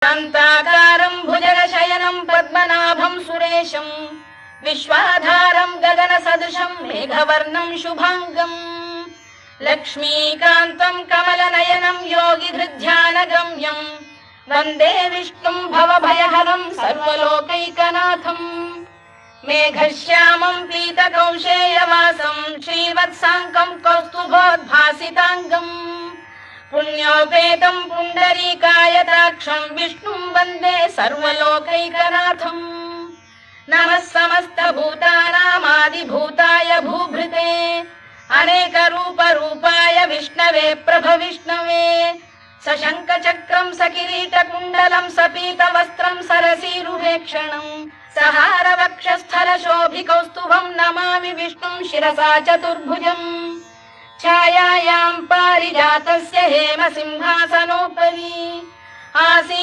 शान्ताकारं भुजगशयनं पद्मनाभं सुरेशं विश्वाधारं गगनसदृशं मेघवर्णं शुभांगम् लक्ष्मीकान्तं कमलनयनं योगिधृध्यानगम्यं वन्दे विष्णुं भवभयहरं सर्वलोकैकनाथम् मेघश्यामं पीतकौशेयवासं श्रीवत्साङ्कं कौस्तुभोद्भासिताङ्गम् पुण्योपेतं पुण्डरीकायताक्षं विष्णुं वन्दे सर्वलोकैकनाथम् नमः समस्तभूतानामादिभूताय भूभृते अनेकरूपरूपाय विष्णवे प्रभविष्णवे सशङ्खचक्रं सकिरीटकुण्डलं सपीतवस्त्रं सरसीरुहेक्षणं सहारवक्षस्थलशोभिकौस्तुभं नमामि विष्णुं शिरसा चतुर्भुजम् छायायां पारिजातस्य हेमसिंहासनोपरि आसीत्